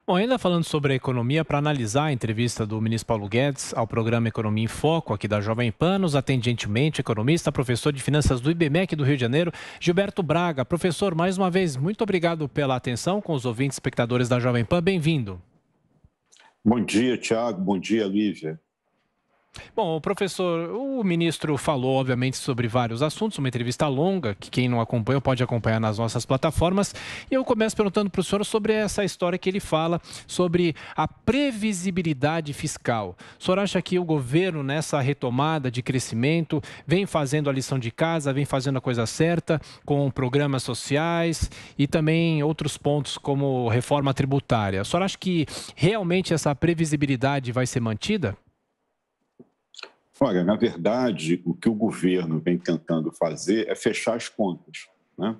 Bom, ainda falando sobre a economia, para analisar a entrevista do ministro Paulo Guedes ao programa Economia em Foco, aqui da Jovem Pan, nos atende gentilmente economista, professor de finanças do IBMEC do Rio de Janeiro, Gilberto Braga. Professor, mais uma vez, muito obrigado pela atenção com os ouvintes e espectadores da Jovem Pan. Bem-vindo. Bom dia, Tiago. Bom dia, Lívia. Bom, professor, o ministro falou, obviamente, sobre vários assuntos, uma entrevista longa, que quem não acompanha pode acompanhar nas nossas plataformas. E eu começo perguntando para o senhor sobre essa história que ele fala sobre a previsibilidade fiscal. O senhor acha que o governo, nessa retomada de crescimento, vem fazendo a lição de casa, vem fazendo a coisa certa, com programas sociais e também outros pontos como reforma tributária? O senhor acha que realmente essa previsibilidade vai ser mantida? Olha, na verdade, o que o governo vem tentando fazer é fechar as contas, né?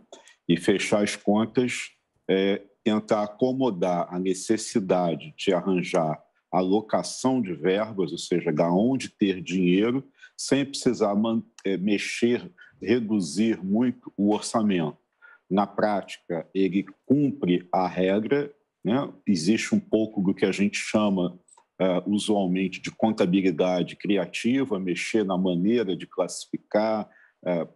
E fechar as contas é tentar acomodar a necessidade de arranjar alocação de verbas, ou seja, da onde ter dinheiro, sem precisar mexer, reduzir muito o orçamento. Na prática, ele cumpre a regra, né? Existe um pouco do que a gente chama usualmente de contabilidade criativa, mexer na maneira de classificar,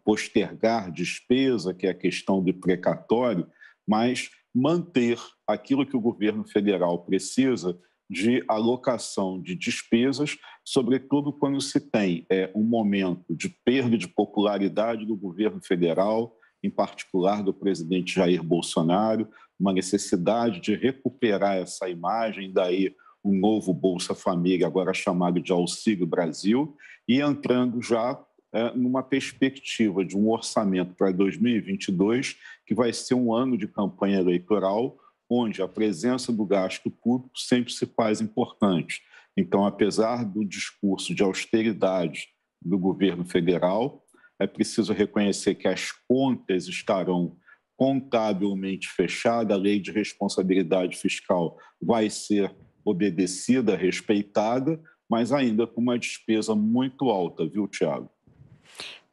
postergar despesa, que é a questão do precatório, mas manter aquilo que o governo federal precisa de alocação de despesas, sobretudo quando se tem um momento de perda de popularidade do governo federal, em particular do presidente Jair Bolsonaro, uma necessidade de recuperar essa imagem, daí o novo Bolsa Família, agora chamado de Auxílio Brasil, e entrando já numa perspectiva de um orçamento para 2022, que vai ser um ano de campanha eleitoral, onde a presença do gasto público sempre se faz importante. Então, apesar do discurso de austeridade do governo federal, é preciso reconhecer que as contas estarão contabilmente fechadas, a lei de responsabilidade fiscal vai ser obedecida, respeitada, mas ainda com uma despesa muito alta, viu, Tiago?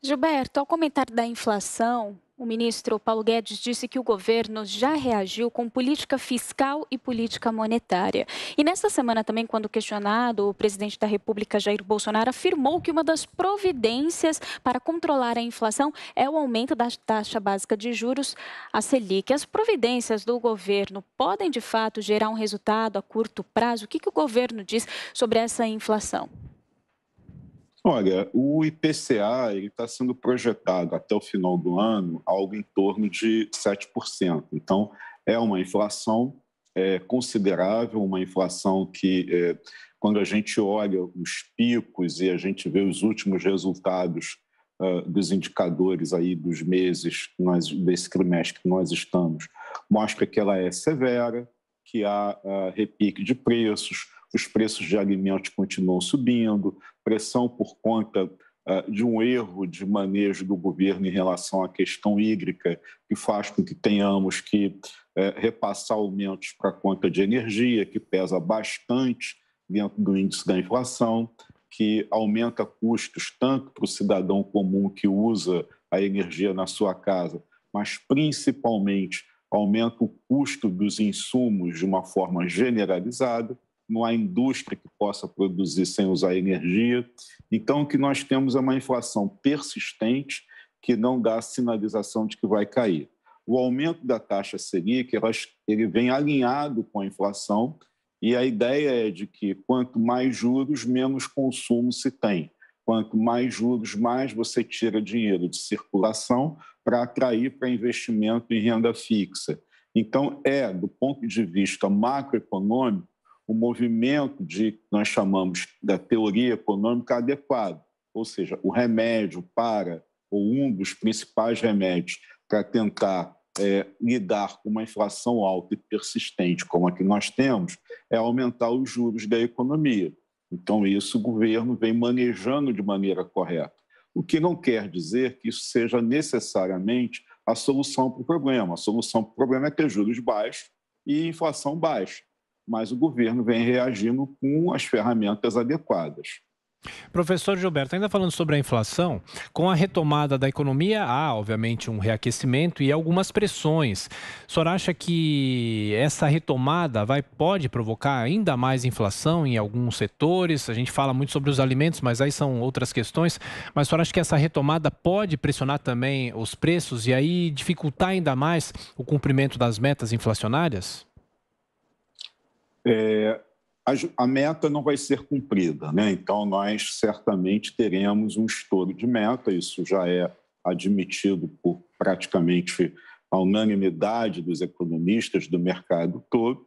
Gilberto, ao comentar da inflação, o ministro Paulo Guedes disse que o governo já reagiu com política fiscal e política monetária. E nesta semana também, quando questionado, o presidente da República, Jair Bolsonaro, afirmou que uma das providências para controlar a inflação é o aumento da taxa básica de juros, a Selic. As providências do governo podem, de fato, gerar um resultado a curto prazo? O que o governo diz sobre essa inflação? Olha, o IPCA está sendo projetado até o final do ano algo em torno de 7%. Então, é uma inflação considerável, uma inflação que, quando a gente olha os picos e a gente vê os últimos resultados dos indicadores aí dos meses, desse trimestre que nós estamos, mostra que ela é severa, que há repique de preços, os preços de alimentos continuam subindo, pressão por conta de um erro de manejo do governo em relação à questão hídrica, que faz com que tenhamos que repassar aumentos para a conta de energia, que pesa bastante dentro do índice da inflação, que aumenta custos tanto para o cidadão comum que usa a energia na sua casa, mas principalmente aumenta o custo dos insumos de uma forma generalizada. Não há indústria que possa produzir sem usar energia. Então, o que nós temos é uma inflação persistente que não dá sinalização de que vai cair. O aumento da taxa Selic, ele vem alinhado com a inflação e a ideia é de que quanto mais juros, menos consumo se tem. Quanto mais juros, mais você tira dinheiro de circulação para atrair para investimento em renda fixa. Então, do ponto de vista macroeconômico, o movimento nós chamamos da teoria econômica adequado, ou seja, o remédio ou um dos principais remédios para tentar lidar com uma inflação alta e persistente como a que nós temos, é aumentar os juros da economia. Então, isso o governo vem manejando de maneira correta. O que não quer dizer que isso seja necessariamente a solução para o problema. A solução para o problema é ter juros baixos e inflação baixa. Mas o governo vem reagindo com as ferramentas adequadas. Professor Gilberto, ainda falando sobre a inflação, com a retomada da economia, há, obviamente, um reaquecimento e algumas pressões. O senhor acha que essa retomada pode provocar ainda mais inflação em alguns setores? A gente fala muito sobre os alimentos, mas aí são outras questões. Mas o senhor acha que essa retomada pode pressionar também os preços e aí dificultar ainda mais o cumprimento das metas inflacionárias? A meta não vai ser cumprida, né? Então, nós certamente teremos um estouro de meta, isso já é admitido por praticamente a unanimidade dos economistas do mercado todo.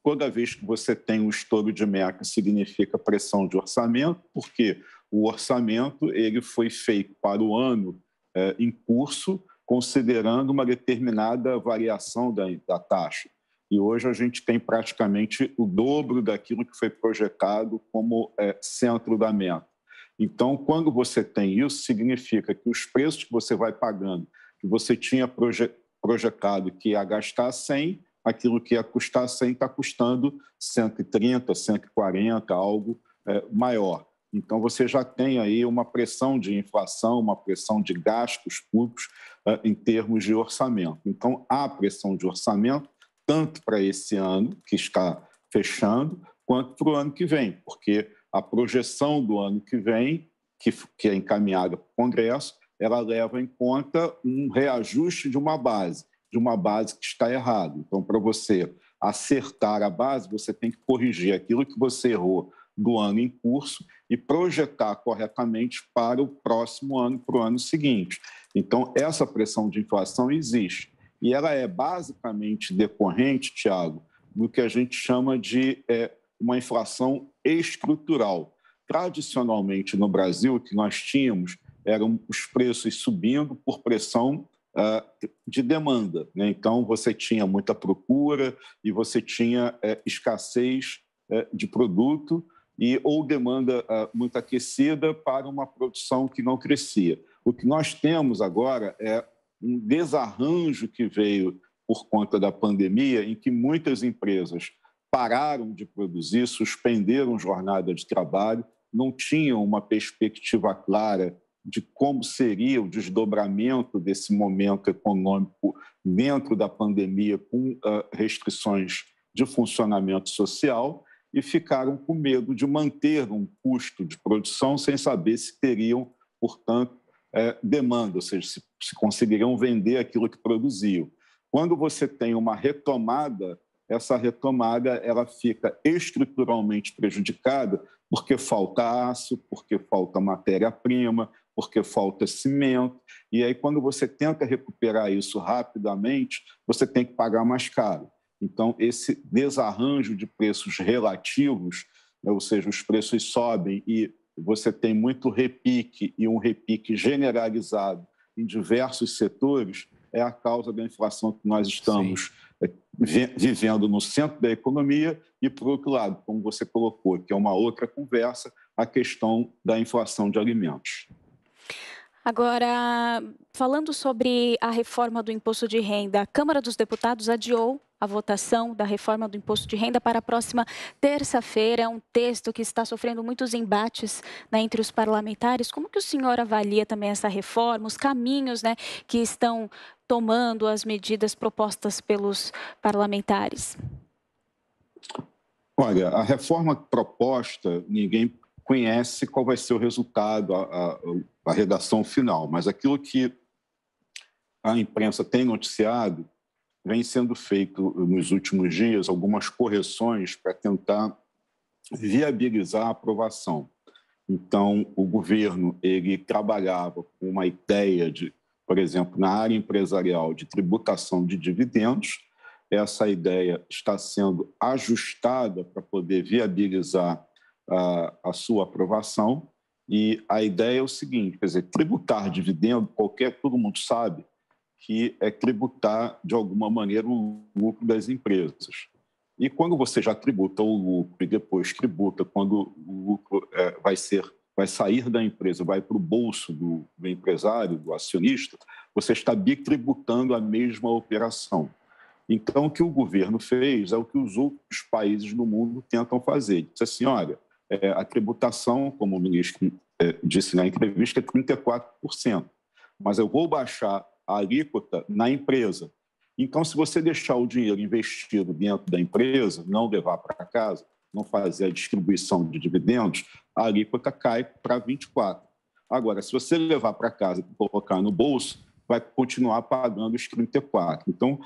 Toda vez que você tem um estouro de meta, significa pressão de orçamento, porque o orçamento ele foi feito para o ano em curso, considerando uma determinada variação da taxa. E hoje a gente tem praticamente o dobro daquilo que foi projetado como centro da meta. Então, quando você tem isso, significa que os preços que você vai pagando, que você tinha projetado que ia gastar 100, aquilo que ia custar 100 está custando 130, 140, algo maior. Então, você já tem aí uma pressão de inflação, uma pressão de gastos públicos em termos de orçamento. Então, há pressão de orçamento, tanto para esse ano, que está fechando, quanto para o ano que vem, porque a projeção do ano que vem, que é encaminhada para o Congresso, ela leva em conta um reajuste de uma base que está errada. Então, para você acertar a base, você tem que corrigir aquilo que você errou do ano em curso e projetar corretamente para o próximo ano, para o ano seguinte. Então, essa pressão de inflação existe. E ela é basicamente decorrente, Tiago, do que a gente chama de uma inflação estrutural. Tradicionalmente, no Brasil, o que nós tínhamos eram os preços subindo por pressão de demanda, né? Então, você tinha muita procura e você tinha escassez de produto ou demanda muito aquecida para uma produção que não crescia. O que nós temos agora é um desarranjo que veio por conta da pandemia, em que muitas empresas pararam de produzir, suspenderam jornada de trabalho, não tinham uma perspectiva clara de como seria o desdobramento desse momento econômico dentro da pandemia, com restrições de funcionamento social, e ficaram com medo de manter um custo de produção sem saber se teriam, portanto, demanda, ou seja, se conseguiriam vender aquilo que produziam. Quando você tem uma retomada, essa retomada ela fica estruturalmente prejudicada porque falta aço, porque falta matéria-prima, porque falta cimento. E aí, quando você tenta recuperar isso rapidamente, você tem que pagar mais caro. Então, esse desarranjo de preços relativos, né, ou seja, os preços sobem e você tem muito repique e um repique generalizado em diversos setores, é a causa da inflação que nós estamos vivendo no centro da economia e, por outro lado, como você colocou, que é uma outra conversa, a questão da inflação de alimentos. Agora, falando sobre a reforma do imposto de renda, a Câmara dos Deputados adiou a votação da reforma do imposto de renda para a próxima terça-feira. É um texto que está sofrendo muitos embates, né, entre os parlamentares. Como que o senhor avalia também essa reforma, os caminhos, né, que estão tomando as medidas propostas pelos parlamentares? Olha, a reforma proposta, ninguém conhece qual vai ser o resultado, a redação final, mas aquilo que a imprensa tem noticiado vem sendo feito nos últimos dias algumas correções para tentar viabilizar a aprovação. Então, o governo ele trabalhava com uma ideia de, por exemplo, na área empresarial de tributação de dividendos. Essa ideia está sendo ajustada para poder viabilizar a sua aprovação. E a ideia é o seguinte, quer dizer, tributar dividendo, todo mundo sabe que é tributar, de alguma maneira, o lucro das empresas. E quando você já tributa o lucro e depois tributa quando o lucro vai sair da empresa, vai para o bolso do empresário, do acionista, você está bitributando a mesma operação. Então, o que o governo fez é o que os outros países no mundo tentam fazer. Diz assim, olha, a tributação, como o ministro disse na entrevista, é 34%. Mas eu vou baixar a alíquota na empresa. Então, se você deixar o dinheiro investido dentro da empresa, não levar para casa, não fazer a distribuição de dividendos, a alíquota cai para 24%. Agora, se você levar para casa e colocar no bolso, vai continuar pagando os 34%. Então,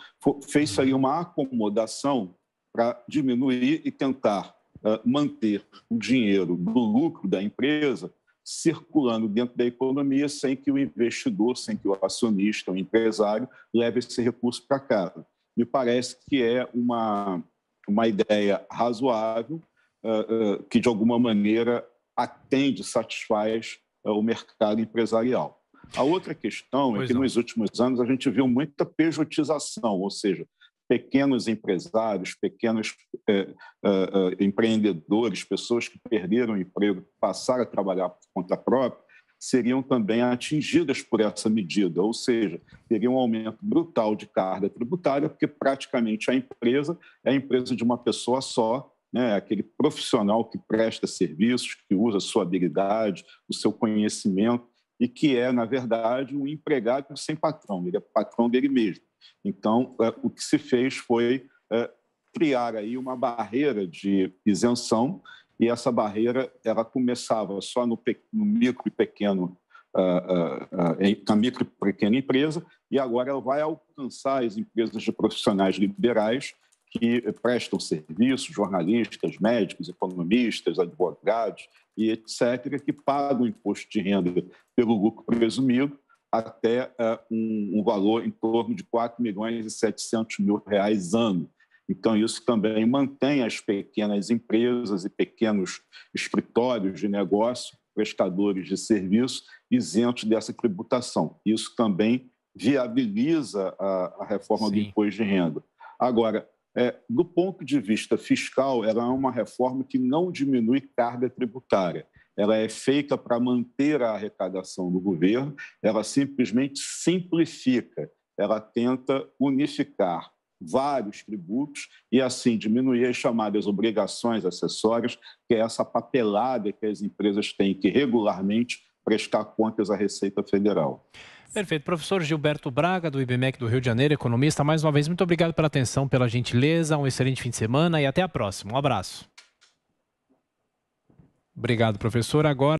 fez aí uma acomodação para diminuir e tentar manter o dinheiro do lucro da empresa circulando dentro da economia sem que o investidor, sem que o acionista, o empresário, leve esse recurso para casa. Me parece que é uma ideia razoável, que de alguma maneira atende, satisfaz o mercado empresarial. A outra questão é que nos últimos anos a gente viu muita pejotização, ou seja, pequenos empresários, pequenos empreendedores, pessoas que perderam o emprego, passaram a trabalhar por conta própria, seriam também atingidas por essa medida, ou seja, teria um aumento brutal de carga tributária, porque praticamente a empresa é a empresa de uma pessoa só, né? Aquele profissional que presta serviços, que usa a sua habilidade, o seu conhecimento, e que é, na verdade, um empregado sem patrão, ele é patrão dele mesmo. Então, o que se fez foi criar aí uma barreira de isenção, e essa barreira ela começava só no micro e pequeno, na micro e pequena empresa, e agora ela vai alcançar as empresas de profissionais liberais que prestam serviços, jornalistas, médicos, economistas, advogados e etc., que pagam imposto de renda pelo lucro presumido, até um valor em torno de R$4.700.000 ano. Então, isso também mantém as pequenas empresas e pequenos escritórios de negócio, prestadores de serviço, isentos dessa tributação. Isso também viabiliza a reforma do imposto de renda. Agora, do ponto de vista fiscal, ela é uma reforma que não diminui carga tributária. Ela é feita para manter a arrecadação do governo, ela simplesmente simplifica, ela tenta unificar vários tributos e, assim, diminuir as chamadas obrigações acessórias, que é essa papelada que as empresas têm que regularmente prestar contas à Receita Federal. Perfeito. Professor Gilberto Braga, do IBMEC do Rio de Janeiro, economista, mais uma vez, muito obrigado pela atenção, pela gentileza, um excelente fim de semana e até a próxima. Um abraço. Obrigado, professor. Agora